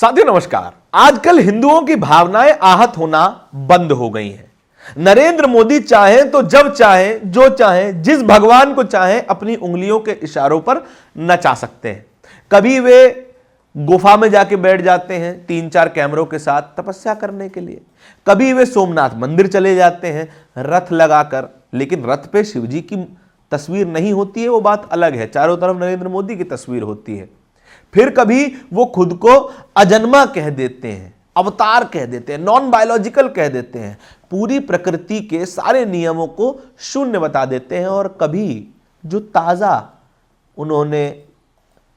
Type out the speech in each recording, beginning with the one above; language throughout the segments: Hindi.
साथियों नमस्कार। आजकल हिंदुओं की भावनाएं आहत होना बंद हो गई हैं। नरेंद्र मोदी चाहे तो जब चाहे जो चाहे जिस भगवान को चाहे अपनी उंगलियों के इशारों पर नचा सकते हैं। कभी वे गुफा में जाके बैठ जाते हैं 3-4 कैमरों के साथ तपस्या करने के लिए, कभी वे सोमनाथ मंदिर चले जाते हैं रथ लगाकर, लेकिन रथ पे शिवजी की तस्वीर नहीं होती है, वो बात अलग है। चारों तरफ नरेंद्र मोदी की तस्वीर होती है। फिर कभी वो खुद को अजन्मा कह देते हैं, अवतार कह देते हैं, नॉन बायोलॉजिकल कह देते हैं, पूरी प्रकृति के सारे नियमों को शून्य बता देते हैं। और कभी जो ताजा उन्होंने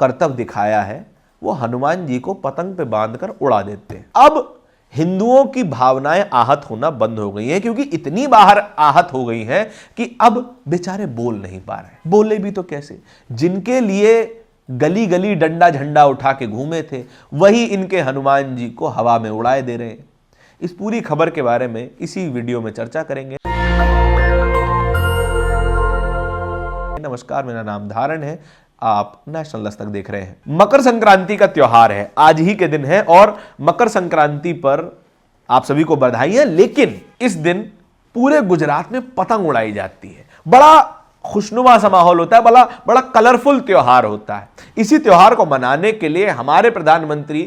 कर्तव्य दिखाया है वो हनुमान जी को पतंग पे बांधकर उड़ा देते हैं। अब हिंदुओं की भावनाएं आहत होना बंद हो गई हैं, क्योंकि इतनी बाहर आहत हो गई हैं कि अब बेचारे बोल नहीं पा रहे। बोले भी तो कैसे? जिनके लिए गली गली डंडा झंडा उठा के घूमे थे वही इनके हनुमान जी को हवा में उड़ाए दे रहे हैं। इस पूरी खबर के बारे में इसी वीडियो में चर्चा करेंगे। नमस्कार, मेरा नाम धारण है, आप नेशनल दस्तक देख रहे हैं। मकर संक्रांति का त्योहार है, आज ही के दिन है और मकर संक्रांति पर आप सभी को बधाई है। लेकिन इस दिन पूरे गुजरात में पतंग उड़ाई जाती है। बड़ा खुशनुमा सा माहौल होता है, बड़ा कलरफुल त्योहार होता है। इसी त्योहार को मनाने के लिए हमारे प्रधानमंत्री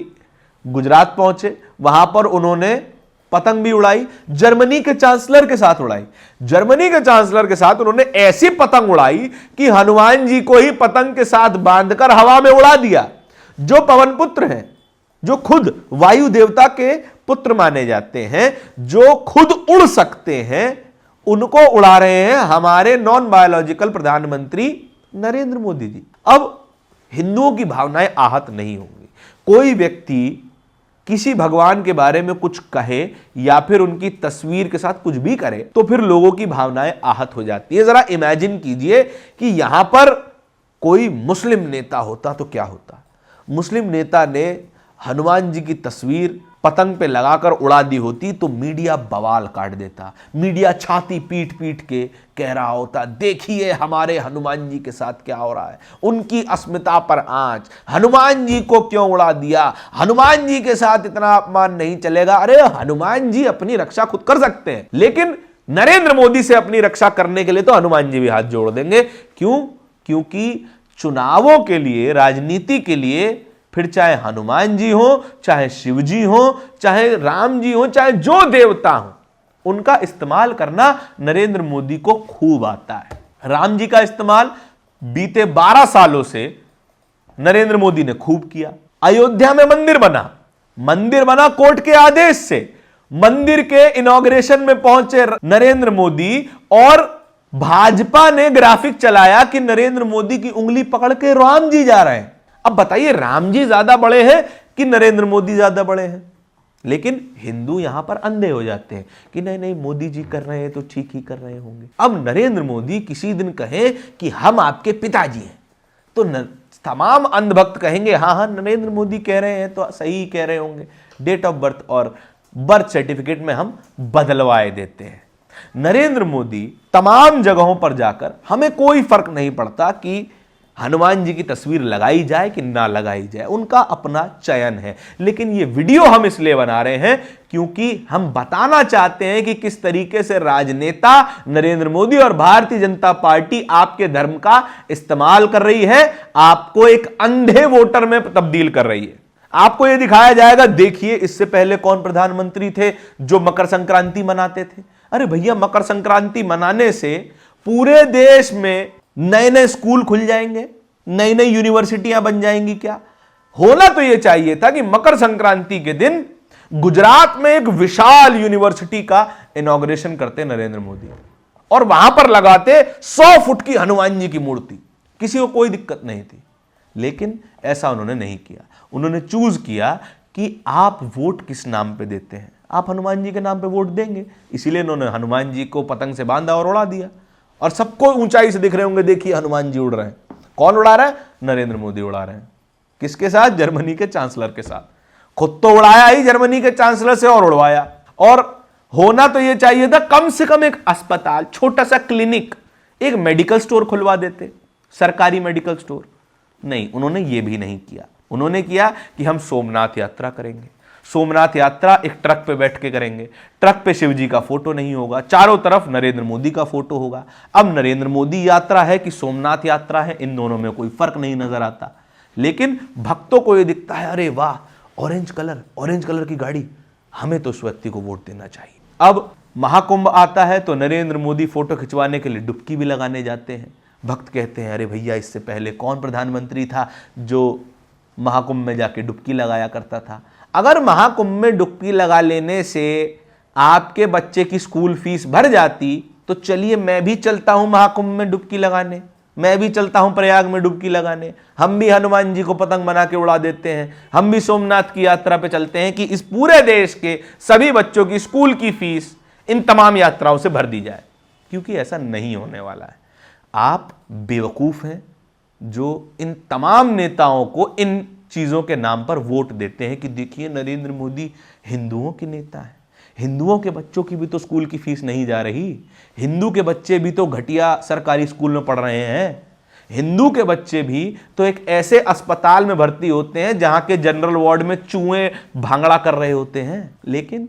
गुजरात पहुंचे, वहां पर उन्होंने पतंग भी उड़ाई, जर्मनी के चांसलर के साथ उड़ाई। जर्मनी के चांसलर के साथ उन्होंने ऐसी पतंग उड़ाई कि हनुमान जी को ही पतंग के साथ बांधकर हवा में उड़ा दिया। जो पवन पुत्र हैं, जो खुद वायु देवता के पुत्र माने जाते हैं, जो खुद उड़ सकते हैं, उनको उड़ा रहे हैं हमारे नॉन बायोलॉजिकल प्रधानमंत्री नरेंद्र मोदी जी। अब हिंदुओं की भावनाएं आहत नहीं होंगी। कोई व्यक्ति किसी भगवान के बारे में कुछ कहे या फिर उनकी तस्वीर के साथ कुछ भी करे तो फिर लोगों की भावनाएं आहत हो जाती है। जरा इमेजिन कीजिए कि यहां पर कोई मुस्लिम नेता होता तो क्या होता। मुस्लिम नेता ने हनुमान जी की तस्वीर पतंग पे लगाकर उड़ा दी होती तो मीडिया बवाल काट देता। मीडिया छाती पीट पीट के कह रहा होता, देखिए हमारे हनुमान जी के साथ क्या हो रहा है, उनकी अस्मिता पर आंच, हनुमान जी को क्यों उड़ा दिया, हनुमान जी के साथ इतना अपमान नहीं चलेगा। अरे हनुमान जी अपनी रक्षा खुद कर सकते हैं, लेकिन नरेंद्र मोदी से अपनी रक्षा करने के लिए तो हनुमान जी भी हाथ जोड़ देंगे। क्यों? क्योंकि चुनावों के लिए, राजनीति के लिए, फिर चाहे हनुमान जी हो, चाहे शिव जी हो, चाहे राम जी हो, चाहे जो देवता हो, उनका इस्तेमाल करना नरेंद्र मोदी को खूब आता है। राम जी का इस्तेमाल बीते 12 सालों से नरेंद्र मोदी ने खूब किया। अयोध्या में मंदिर बना कोर्ट के आदेश से। मंदिर के इनॉग्रेशन में पहुंचे नरेंद्र मोदी और भाजपा ने ग्राफिक चलाया कि नरेंद्र मोदी की उंगली पकड़ के राम जी जा रहे हैं। अब बताइए, राम जी ज्यादा बड़े हैं कि नरेंद्र मोदी ज्यादा बड़े हैं? लेकिन हिंदू यहां पर अंधे हो जाते हैं कि नहीं नहीं, मोदी जी कर रहे हैं तो ठीक ही कर रहे होंगे। अब नरेंद्र मोदी किसी दिन कहें कि हम आपके पिताजी हैं तो तमाम अंधभक्त कहेंगे हाँ हाँ नरेंद्र मोदी कह रहे हैं तो सही कह रहे होंगे। डेट ऑफ बर्थ और बर्थ सर्टिफिकेट में हम बदलवाए देते हैं। नरेंद्र मोदी तमाम जगहों पर जाकर, हमें कोई फर्क नहीं पड़ता कि हनुमान जी की तस्वीर लगाई जाए कि ना लगाई जाए, उनका अपना चयन है। लेकिन ये वीडियो हम इसलिए बना रहे हैं क्योंकि हम बताना चाहते हैं कि किस तरीके से राजनेता नरेंद्र मोदी और भारतीय जनता पार्टी आपके धर्म का इस्तेमाल कर रही है, आपको एक अंधे वोटर में तब्दील कर रही है। आपको यह दिखाया जाएगा, देखिए इससे पहले कौन प्रधानमंत्री थे जो मकर संक्रांति मनाते थे। अरे भैया, मकर संक्रांति मनाने से पूरे देश में नए नए स्कूल खुल जाएंगे, नई नई यूनिवर्सिटियां बन जाएंगी। क्या होना तो यह चाहिए था कि मकर संक्रांति के दिन गुजरात में एक विशाल यूनिवर्सिटी का इनॉग्रेशन करते नरेंद्र मोदी और वहां पर लगाते 100 फुट की हनुमान जी की मूर्ति, किसी को कोई दिक्कत नहीं थी। लेकिन ऐसा उन्होंने नहीं किया। उन्होंने चूज किया कि आप वोट किस नाम पे देते हैं, आप हनुमान जी के नाम पे वोट देंगे, इसीलिए उन्होंने हनुमान जी को पतंग से बांधा और उड़ा दिया। और सबको ऊंचाई से दिख रहे होंगे, देखिए हनुमान जी उड़ रहे हैं। कौन उड़ा रहा है? नरेंद्र मोदी उड़ा रहे हैं। किसके साथ? जर्मनी के चांसलर के साथ। खुद तो उड़ाया ही जर्मनी के चांसलर से और उड़वाया। और होना तो यह चाहिए था कम से कम एक अस्पताल, छोटा सा क्लिनिक, एक मेडिकल स्टोर खुलवा देते, सरकारी मेडिकल स्टोर। नहीं, उन्होंने ये भी नहीं किया। उन्होंने किया कि हम सोमनाथ यात्रा करेंगे। सोमनाथ यात्रा एक ट्रक पे बैठ के करेंगे। ट्रक पे शिव जी का फोटो नहीं होगा, चारों तरफ नरेंद्र मोदी का फोटो होगा। अब नरेंद्र मोदी यात्रा है कि सोमनाथ यात्रा है, इन दोनों में कोई फर्क नहीं नजर आता। लेकिन भक्तों को यह दिखता है, अरे वाह, ऑरेंज कलर की गाड़ी, हमें तो उस व्यक्ति को वोट देना चाहिए। अब महाकुंभ आता है तो नरेंद्र मोदी फोटो खिंचवाने के लिए डुबकी भी लगाने जाते हैं। भक्त कहते हैं, अरे भैया, इससे पहले कौन प्रधानमंत्री था जो महाकुंभ में जाके डुबकी लगाया करता था? अगर महाकुंभ में डुबकी लगा लेने से आपके बच्चे की स्कूल फीस भर जाती तो चलिए मैं भी चलता हूं महाकुंभ में डुबकी लगाने, मैं भी चलता हूं प्रयाग में डुबकी लगाने। हम भी हनुमान जी को पतंग बना के उड़ा देते हैं, हम भी सोमनाथ की यात्रा पे चलते हैं कि इस पूरे देश के सभी बच्चों की स्कूल की फीस इन तमाम यात्राओं से भर दी जाए। क्योंकि ऐसा नहीं होने वाला है। आप बेवकूफ हैं जो इन तमाम नेताओं को इन चीजों के नाम पर वोट देते हैं कि देखिए नरेंद्र मोदी हिंदुओं के नेता है। हिंदुओं के बच्चों की भी तो स्कूल की फीस नहीं जा रही, हिंदू के बच्चे भी तो घटिया सरकारी स्कूल में पढ़ रहे हैं, हिंदू के बच्चे भी तो एक ऐसे अस्पताल में भर्ती होते हैं जहां के जनरल वार्ड में चूहे भांगड़ा कर रहे होते हैं। लेकिन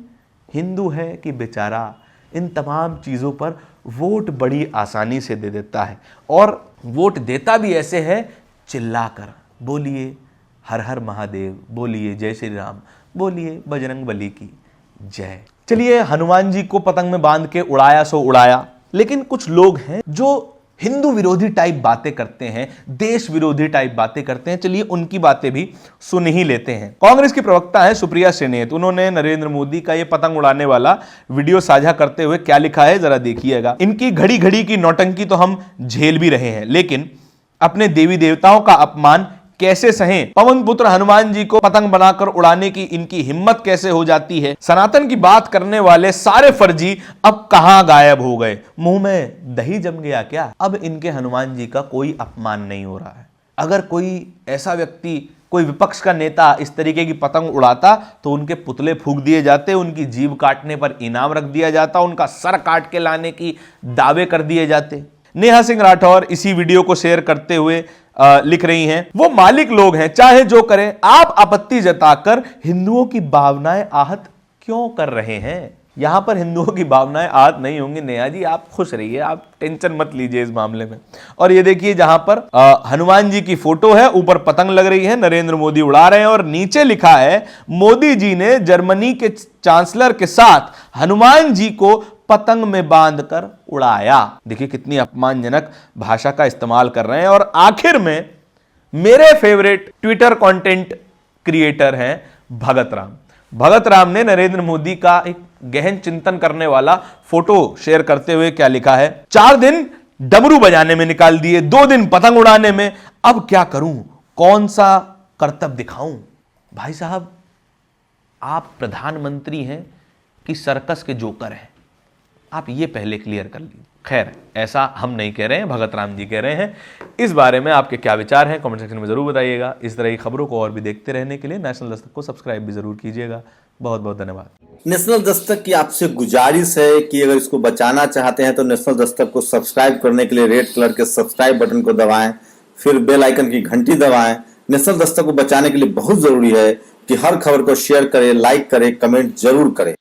हिंदू है कि बेचारा इन तमाम चीजों पर वोट बड़ी आसानी से दे देता है, और वोट देता भी ऐसे है चिल्लाकर, बोलिए हर हर महादेव, बोलिए जय श्री राम, बोलिए बजरंग बली की जय। चलिए, हनुमान जी को पतंग में बांध के उड़ाया सो उड़ाया। लेकिन कुछ लोग हैं जो हिंदू विरोधी टाइप बातें करते हैं, देश विरोधी टाइप बातें करते हैं। चलिए उनकी बातें भी सुन ही लेते हैं। कांग्रेस की प्रवक्ता है सुप्रिया श्रीनेत, उन्होंने नरेंद्र मोदी का ये पतंग उड़ाने वाला वीडियो साझा करते हुए क्या लिखा है जरा देखिएगा। इनकी घड़ी घड़ी की नौटंकी तो हम झेल भी रहे हैं, लेकिन अपने देवी देवताओं का अपमान कैसे सहें? पवन पुत्र हनुमान जी को पतंग बनाकर उड़ाने की इनकी हिम्मत कैसे हो जाती है? सनातन की बात करने वाले सारे फर्जी अब कहां गायब हो गए? मुंह में दही जम गया क्या? अब इनके हनुमान जी का कोई अपमान नहीं हो रहा है। अगर कोई ऐसा व्यक्ति, कोई विपक्ष का नेता इस तरीके की पतंग उड़ाता तो उनके पुतले फूंक दिए जाते, उनकी जीभ काटने पर इनाम रख दिया जाता, उनका सर काट के लाने की दावे कर दिए जाते। नेहा सिंह राठौर इसी वीडियो को शेयर करते हुए लिख रही हैं, वो मालिक लोग हैं, चाहे जो करें, आप आपत्ति जताकर हिंदुओं की भावनाएं आहत क्यों कर रहे हैं? यहां पर हिंदुओं की भावनाएं आहत नहीं होंगी नेहा जी, आप खुश रहिए, आप टेंशन मत लीजिए इस मामले में। और ये देखिए, जहां पर हनुमान जी की फोटो है, ऊपर पतंग लग रही है, नरेंद्र मोदी उड़ा रहे हैं और नीचे लिखा है मोदी जी ने जर्मनी के चांसलर के साथ हनुमान जी को पतंग में बांधकर उड़ाया। देखिए कितनी अपमानजनक भाषा का इस्तेमाल कर रहे हैं। और आखिर में मेरे फेवरेट ट्विटर कंटेंट क्रिएटर हैं भगत राम। भगत राम ने नरेंद्र मोदी का एक गहन चिंतन करने वाला फोटो शेयर करते हुए क्या लिखा है? 4 दिन डमरू बजाने में निकाल दिए, 2 दिन पतंग उड़ाने में, अब क्या करूं, कौन सा कर्तव्य दिखाऊं? भाई साहब, आप प्रधानमंत्री हैं कि सर्कस के जोकर हैं? आप ये पहले क्लियर कर लीजिए। खैर, ऐसा हम नहीं कह रहे हैं, भगत राम जी कह रहे हैं। इस बारे में आपके क्या विचार हैं कमेंट सेक्शन में जरूर बताइएगा। इस तरह की खबरों को और भी देखते रहने के लिए नेशनल दस्तक को सब्सक्राइब भी जरूर कीजिएगा। बहुत बहुत धन्यवाद। नेशनल दस्तक की आपसे गुजारिश है कि अगर इसको बचाना चाहते हैं तो नेशनल दस्तक को सब्सक्राइब करने के लिए रेड कलर के सब्सक्राइब बटन को दबाएं, फिर बेल आइकन की घंटी दबाएं। नेशनल दस्तक को बचाने के लिए बहुत जरूरी है कि हर खबर को शेयर करें, लाइक करें, कमेंट जरूर करें।